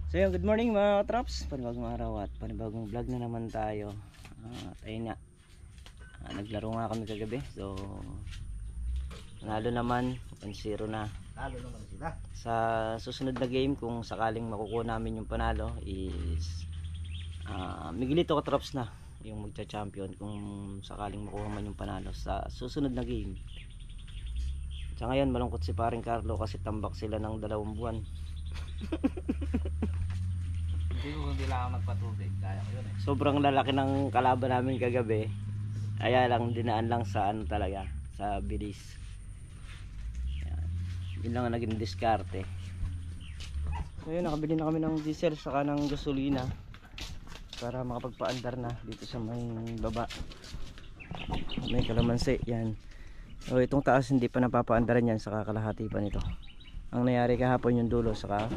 So yun, good morning mga traps. Panibagong araw at panibagong vlog na naman tayo. Ayun nga, naglaro nga kami kagabi. So nanalo naman, 1-0 na. Talo naman sila. Sa susunod na game, kung sakaling makukuha namin yung panalo is Miguelito Traps na yung magcha-champion kung sakaling makuha man yung panalo sa susunod na game. Sa ngayon malungkot si paring Carlo kasi tambak sila ng 2 buwan. Hindi lang ako nagpatubig, kaya ko yun eh. Sobrang lalaki ng kalaban namin kagabi. Kaya lang dinaan lang sa ano talaga, sa bilis. Yan. Yun lang ang naging diskarte. So yun, nakabili na kami ng diesel saka ng gasolina para makapagpaandar na dito sa may baba. May kalamansi yan. So itong taas hindi pa napapaandaran yan, saka kalahati pa nito. Ang nangyari kahapon yung dulo, saka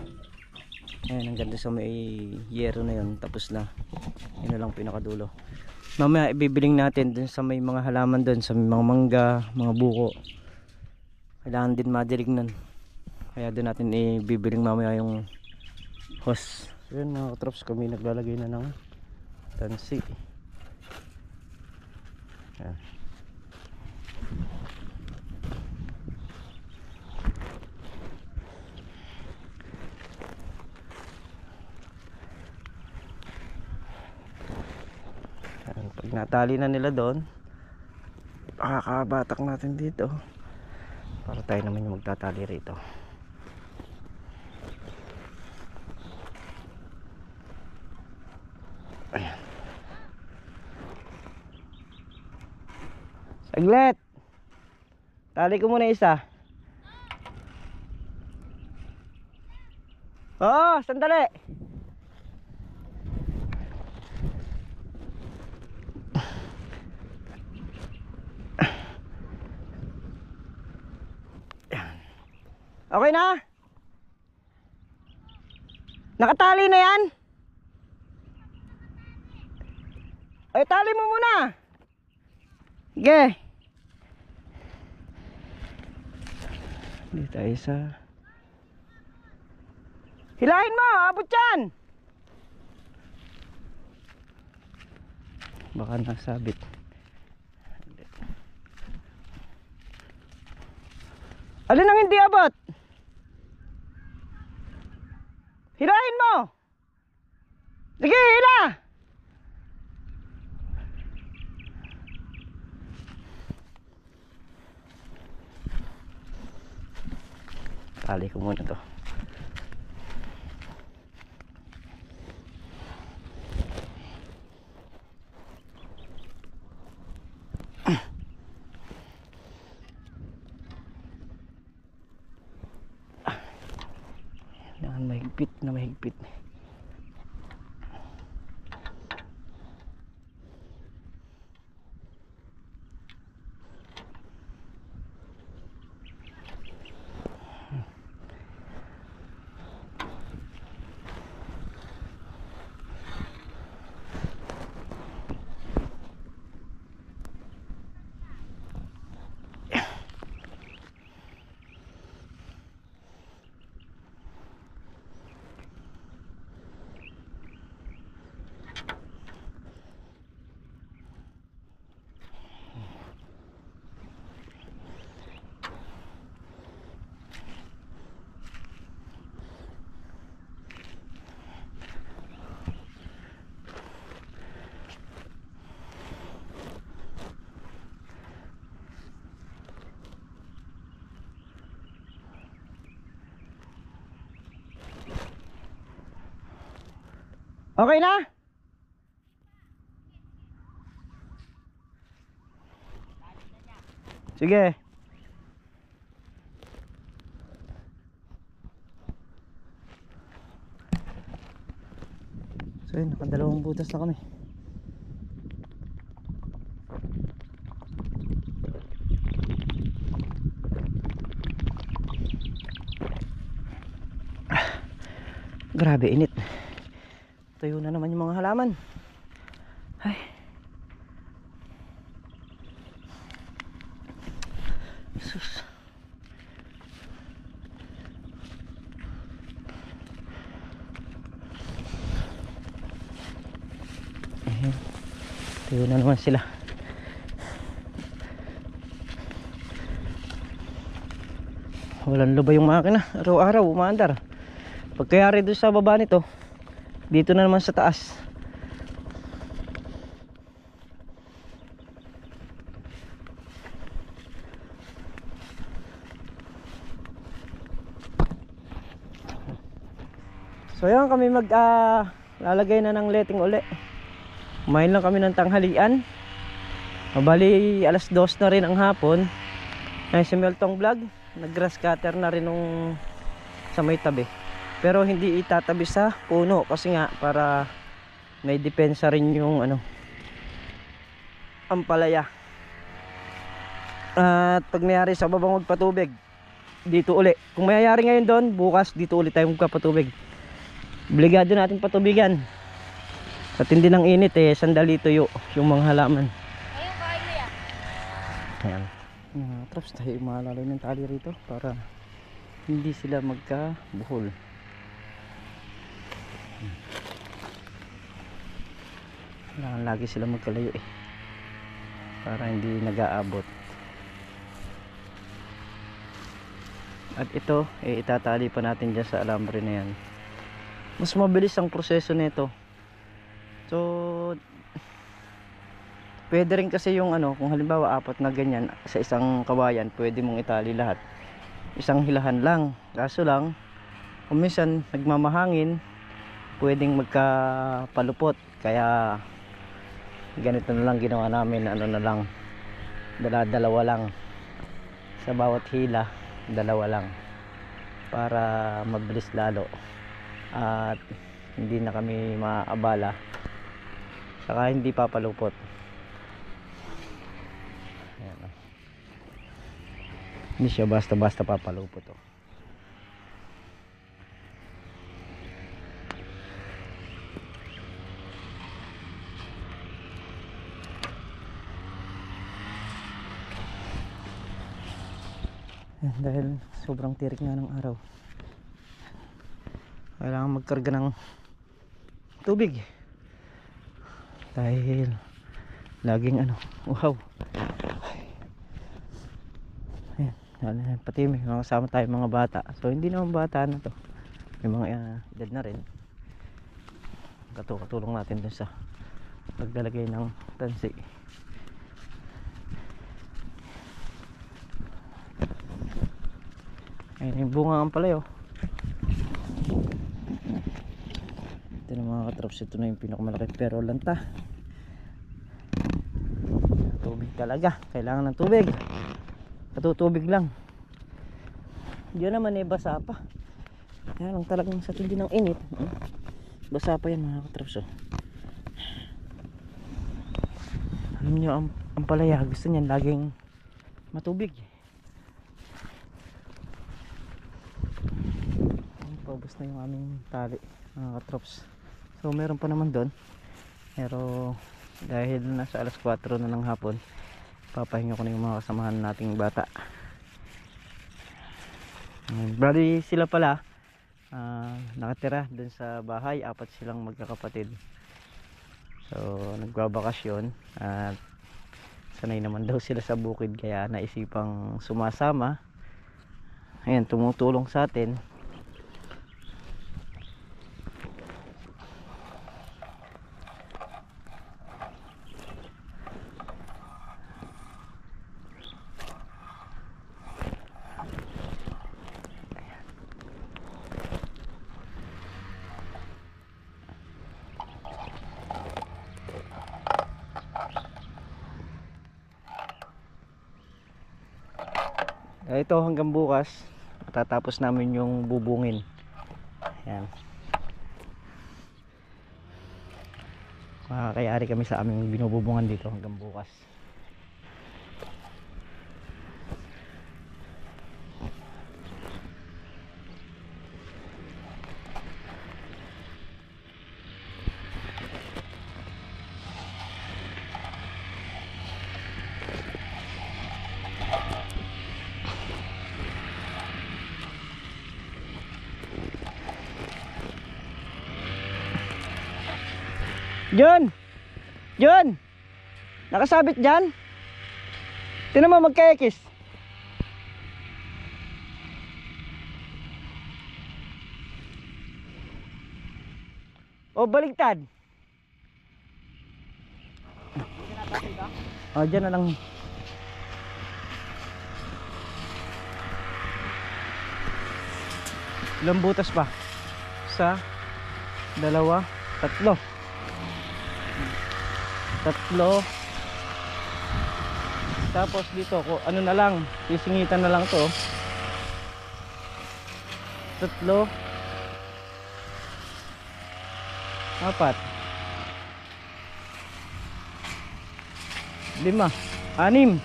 ayan, ang ganda sa may yero na yun, tapos na. Yun na lang pinakadulo. Mamaya ibibiling natin dun sa may mga halaman dun, sa may mga mangga, mga buko. Kailangan din madilig nun. Kaya dun natin ibibiling mamaya yung hose. So yun mga katrops, kami naglalagay na ng tansi. Ayan. Pag natali na nila doon, pakakabatak natin dito para tayo naman yung magtatali rito. Ayan. Saglit, tali ko muna isa. Oo, sandali. Okay na? Nakatali na yan? Ay, tali mo muna. Sige. Dito tayo sa... Hilahin mo, abot yan. Baka nasabit. Alin ang hindi abot? Hilahin mo. Sige, hila. Tali ko muna to. Kailangan mahigpit na mahigpit. Okay na? Sige. So yun, nakadalawang butas na kami. Grabe init. Tuyo na naman yung mga halaman. Ay. Sus. Ayan. Tuyo na naman sila. Walang luba yung makina. Araw-araw umaandar. Pagkayari doon sa baba nito, dito na naman sa taas. So yan kami lalagay na ng letting uli. Kumain lang kami ng tanghalian. Mabali alas 2 na rin ang hapon. Ay si Meltong Vlog, nag-grass cutter na rin nung sa may tabi. Pero hindi itatabi sa puno kasi nga para may depensa rin yung ampalaya. At pag mayari sa babang magpatubig, dito uli. Kung mayayari ngayon doon, bukas dito ulit tayo magpapatubig. Obligado natin patubigan. Sa tindi ng init sandali tuyo yung mga halaman. Ayun, kain mo yan. Ayan. Traps tayo malalay ng tali rito para hindi sila magkabuhol. Kailangan lagi sila magkalayo para hindi nag-aabot. At ito itatali pa natin dyan sa alambre na yan. Mas mabilis ang proseso nito. So pwede rin kasi yung kung halimbawa 4 na ganyan sa isang kawayan, pwede mong itali lahat. Isang hilahan lang. Kaso lang kung minsan nagmamahangin, pwedeng magkapalupot. Kaya ganito na lang ginawa namin, na lang, dalawa lang sa bawat hila, dalawa lang para mabilis lalo at hindi na kami maabala, saka hindi papalupot. Ayan. Hindi siya basta-basta papalupot dahil sobrang tirik nga ng araw, kailangan magkarga ng tubig dahil laging uhaw. Ayan, pati may mga kasama tayo mga bata, so hindi naman bata na to, may mga edad na rin. Katulong natin dun sa paglalagay ng tansi. Ayun yung bunga ang palayo. Ito na mga katrops, ito na yung pinakamalaki pero lanta. Tubig talaga, kailangan ng tubig. Patutubig lang. Diyan naman basa pa. Kaya lang talagang sa tindi ng init, basa pa yan mga katrops. Alam nyo, ang palaya gusto niyan laging matubig. Paubos na yung aming tali mga katrops. So meron pa naman doon, pero dahil nasa alas 4 na ng hapon, papahinga ko na yung mga kasamahan nating bata. Bali sila pala nakatira doon sa bahay, 4 silang magkakapatid. So nagbabakasyon at sanay naman daw sila sa bukid, kaya naisipang sumasama. Ayan, tumutulong sa atin. Ito hanggang bukas matatapos namin yung bubungin. Ayan. Makakayari kami sa aming binububungan dito hanggang bukas. John! Yun! Nakasabit dyan. Tinan mo magkaekis. O baligtad. O dyan na lang. Ilang butas pa? Isa, dalawa, tatlo. Tatlo. Tapos dito ko ano na lang, sisingitan na lang to. Tatlo. Apat. 5, 6.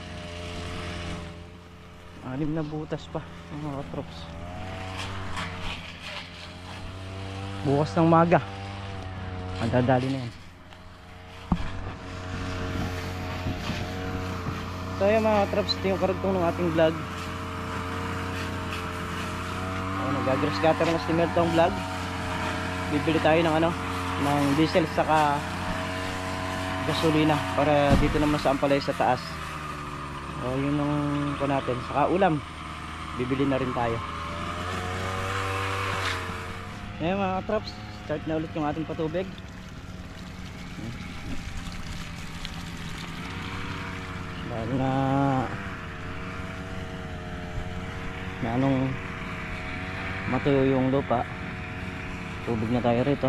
6 na butas pa mga katrops. Bukas ng maga ang dadali na yan. So yun mga katrops, ito yung karugtong ng ating vlog. Nag-grass cutter na steamer tong vlog. Bibili tayo ng ng diesel saka gasolina para dito naman sa Ampalay sa taas. O yun yung ko natin, saka ulam bibili na rin tayo. Ngayon mga traps, start na ulit yung ating patubig. Dahil na anong matuyo yung lupa, tubig na tayo rito.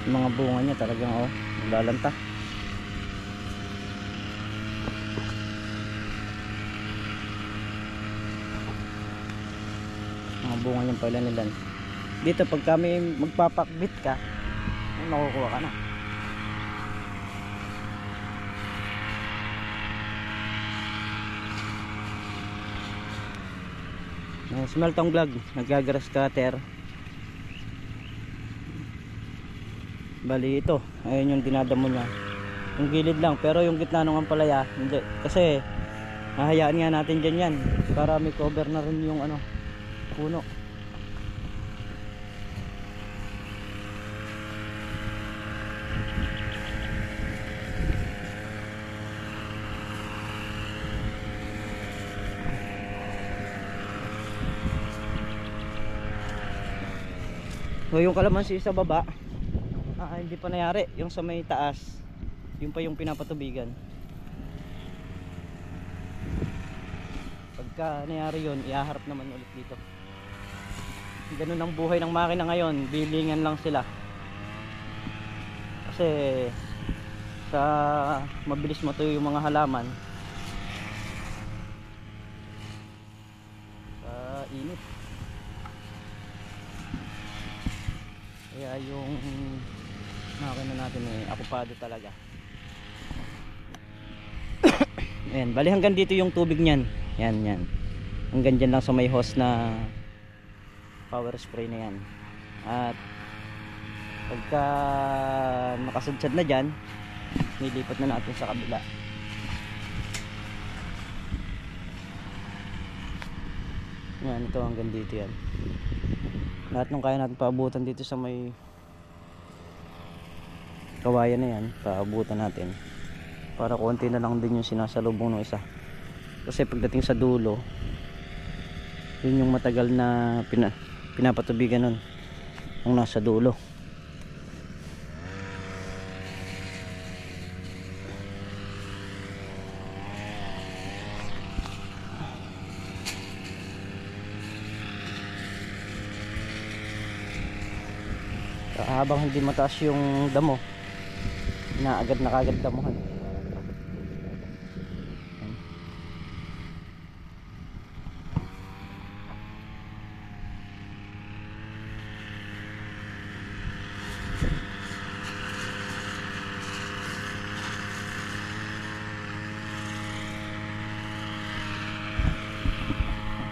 Yung mga bunga niya talagang lalanta. Mga bunga niyan pala nila. Dito pag kami magpapakbit ka, makukuha ka na. Smell tong vlog, nag-grass cutter. Bali ito, ayun yung dinadamo niya. Yung gilid lang, pero yung gitna ng ampalaya hindi, kasi hahayaan nga natin dyan yan para may cover na rin yung puno. So yung kalamansi sa baba, hindi pa nangyari. Yung sa may taas, yung pa yung pinapatubigan. Pagka nangyari yun, iaharap naman ulit dito. Ganun ang buhay ng makina ngayon, bilingan lang sila. Kasi sa mabilis matuyo yung mga halaman, sa init. Kaya yung makina natin akupado talaga. Ayan, bali hanggang dito yung tubig niyan. Yan. Hanggang dyan lang sa may hose na power spray na yan. At pagka nakasadsad na dyan, nilipat na natin sa kabila. Yan, ito hanggang dito yan. Lahat ng kaya natin paabutan dito sa may kawayan na yan, paabutan natin para konti na lang din yung sinasalubong ng isa. Kasi pagdating sa dulo, yun yung matagal na pinapatubigan nun, ang nasa dulo. Habang hindi mataas yung damo, na agad na kagad damuhan.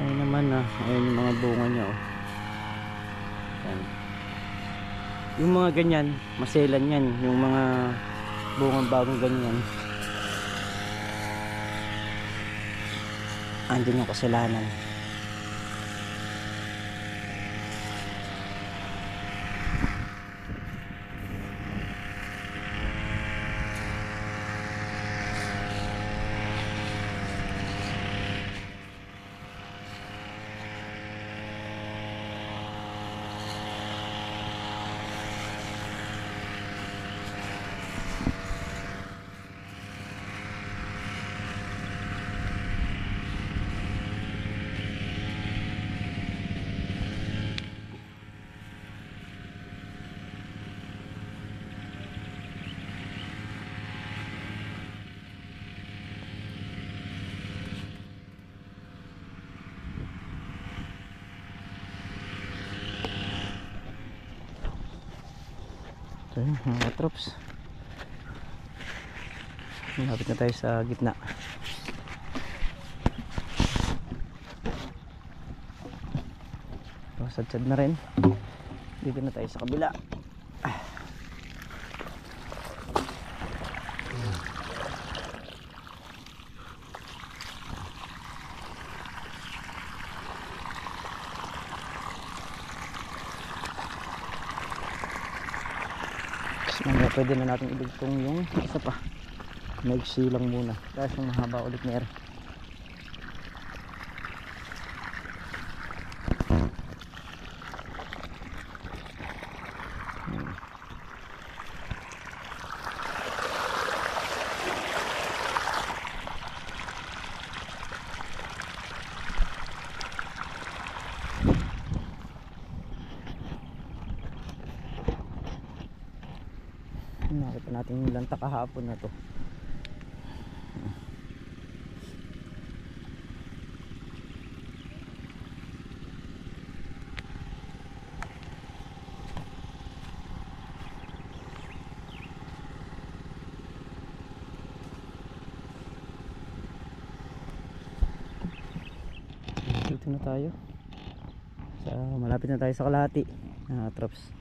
Ayun naman ayun yung mga bunga niya Ayan. Yung mga ganyan, maselan yan, yung mga bungang bagong ganyan. andun yung kasalanan. So yun, mga katrops, malapit na tayo sa gitna. Sad-sad na rin. Dito na tayo sa kabila. Mamaya pwede na natin idugtong yung isa pa. Maigsi lang muna dahil yung mahaba ulit na ere. Nakita natin yung lanta kahapon na to. Dito na tayo malapit na tayo sa kalahati. Trops,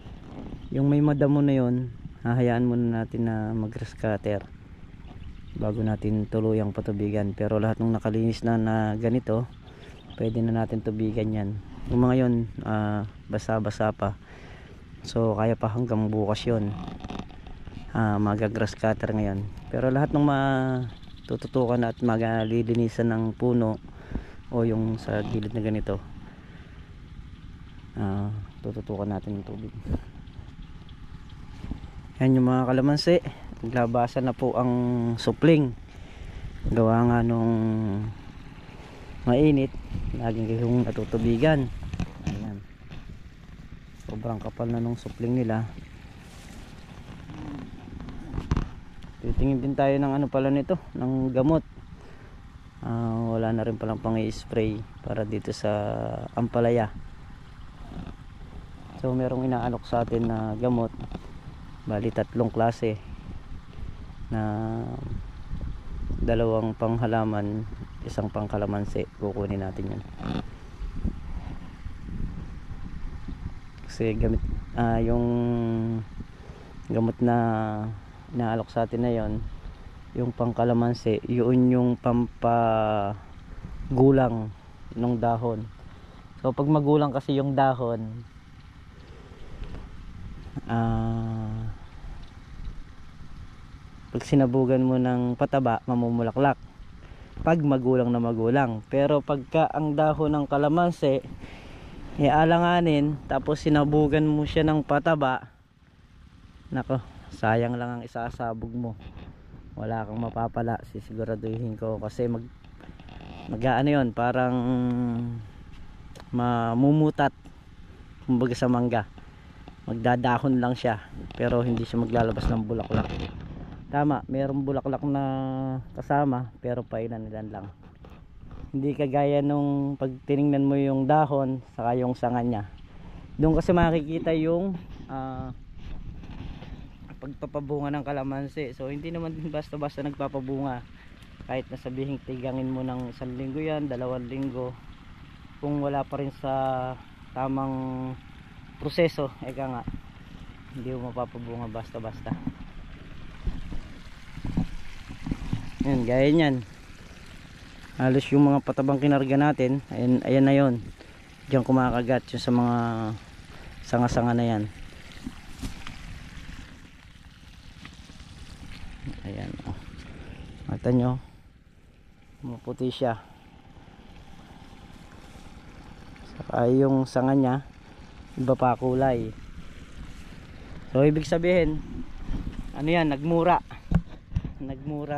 yung may madamo na yon, hahayaan muna natin na mag-grass cutter bago natin tuluyang patubigan. Pero lahat ng nakalinis na ganito, pwede na natin tubigan yan. Yung mga yon basa-basa pa, so kaya pa hanggang bukas yon mag-grass cutter ngayon. Pero lahat ng matututukan at maglilinisan ng puno o yung sa gilid na ganito, tututukan natin ng tubig. Yan yung mga kalamansi, naglabasan na po ang supling. Gawa nga nung mainit, laging kayong natutubigan. Ayan, sobrang kapal na nung supling nila. Titingin din tayo ng ano pala nito, ng gamot. Wala na rin palang pang i-spray para dito sa ampalaya. So merong inaalok sa atin na gamot, bali 3 klase na 2 panghalaman, 1 pang kalamansi. Kukunin natin yan kasi gamit yung gamot na inaalok sa atin na yon, yung pang kalamansi, yun yung pampagulang ng dahon. So pag magulang kasi yung dahon, pag sinabugan mo ng pataba, mamumulaklak pag magulang na magulang. Pero pagka ang dahon ng kalamansi alanganin, tapos sinabugan mo siya ng pataba, nako, sayang lang ang isasabog mo, wala kang mapapala, sisiguraduhin ko. Kasi mag-aano yun, parang mamumutat, kumbaga sa mangga, magdadahon lang siya pero hindi siya maglalabas ng bulaklak. Tama, mayroong bulaklak na kasama pero pailan-ilan lang. Hindi kagaya nung pag tiningnan mo yung dahon saka yung sanga niya, doon kasi makikita yung pagpapabunga ng kalamansi. So hindi naman basta-basta nagpapabunga, kahit na sabihin tigangin mo ng 1 linggo yan, 2 linggo, kung wala pa rin sa tamang proseso, eka nga, hindi mo mapapabunga basta-basta. Yan, gaya nyan, Halos yung mga patabang kinarga natin, ayan na yon. Diyan kumakagat yung sa mga sanga-sanga na yan. Ayan, oh. Mata nyo, maputi siya. Saka yung sanga niya, iba pa kulay. So ibig sabihin, ano yan, nagmura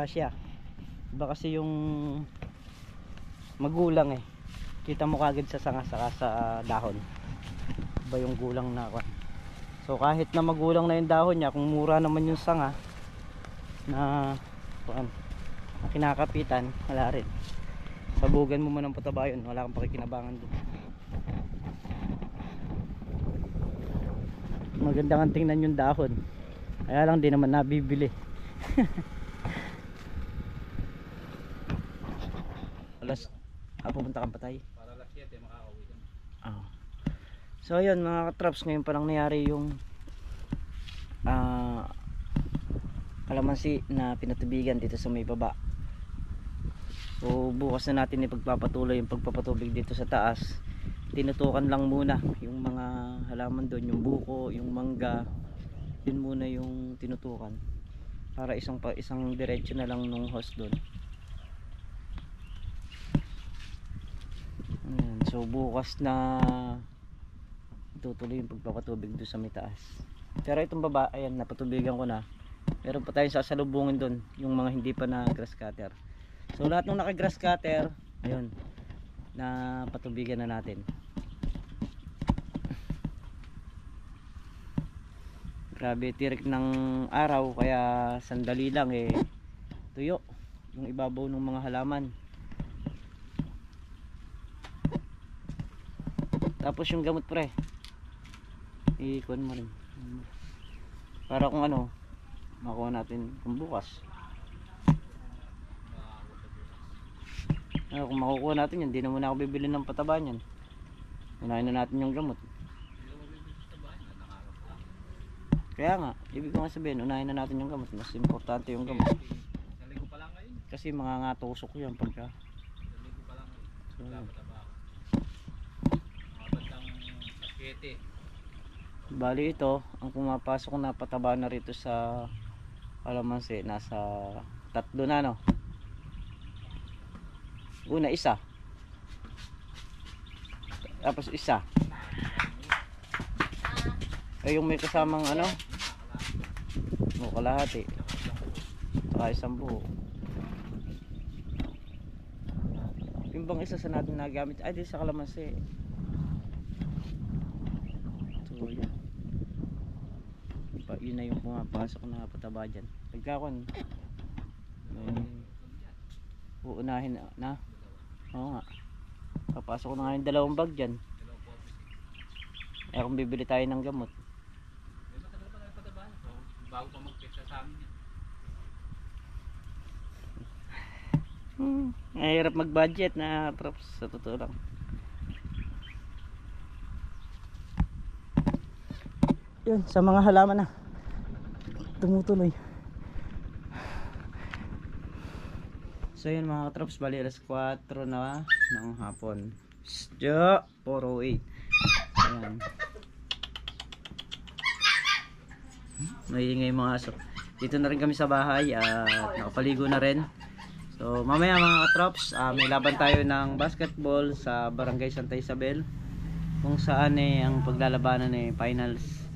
siya. Iba kasi yung magulang eh, kita mo kagad sa sanga saka sa dahon, iba yung gulang na ako. So kahit na magulang na yung dahon niya, kung mura naman yung sanga na kinakapitan, wala rin. Sabugan mo ng pataba yun, wala kang pakikinabangan doon. Maganda nga tingnan yung dahon, kaya lang di naman nabibili. Alas, pupunta kang patay Para alas 7 makakauwi kami. oh. So ayun mga katraps, ngayon pa lang nangyari yung kalamansi na pinatubigan dito sa may baba. So bukas na natin ipagpapatuloy yung pagpapatubig dito sa taas. Tinutukan lang muna yung mga halaman doon, yung buko, yung mangga, yun muna yung tinutukan para isang diretso na lang nung hose doon. Ayan, so bukas na tutuloy yung pagpapatubig doon sa may taas. Pero itong baba, ayan, napatubigan ko na. Meron pa tayong sasalubungin doon, yung mga hindi pa na grass cutter. So lahat ng naka grass cutter, ayun, na patubigan na natin. Grabe tirik ng araw, kaya sandali lang eh tuyo yung ibabaw ng mga halaman. Tapos yung gamot pre, ikon mo rin para kung ano makuha natin kung bukas. Kung makukuha natin yan, hindi na muna ako bibili ng pataba niyan. Unahin na natin yung gamot. Kaya nga, ibig ko nga sabihin, unahin na natin yung gamot. Mas importante yung gamot. Naligo pa lang ngayon. Kasi mga ngatusok yan pagka. Naligo pa lang ngayon. So, Pataba ako. Mga bandang 7. bali ito, ang pumapasok na pataba na rito sa kalamansi, nasa 3 na no. Una isa, tapos isa, ay yung may kasamang ano, kalahati, saka isang buo. Yung bang isa sa natin nagamit ay di sa kalamansi. So yun na yung pumapasok na pataba dyan. Pagkakon uunahin na. Oo nga, papasok ko na nga yung 2 bag dyan. Eh kung bibili tayo ng gamot, Matagal pa tayo pataba. So, bago pa mag-pizza sa amin yan. mahirap mag-budget na traps, sa totoo lang. Yun, sa mga halaman na tumutuloy. So yun mga katrops, bali alas 4 na ng hapon. 4:08. Ayan. Maingay mga aso. Dito na rin kami sa bahay at nakapaligo na rin. So mamaya mga katrops, may laban tayo ng basketball sa Barangay Santa Isabel, kung saan ang paglalabanan finals.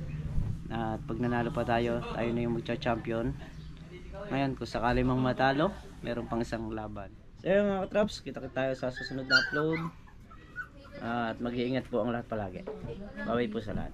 At pag nanalo pa tayo na yung magcha-champion. Ngayon kung sakali mang matalo, meron pang isang laban. So yun mga katraps, kita tayo sa susunod na upload. At mag-iingat po ang lahat palagi. Bye-bye po sa lahat.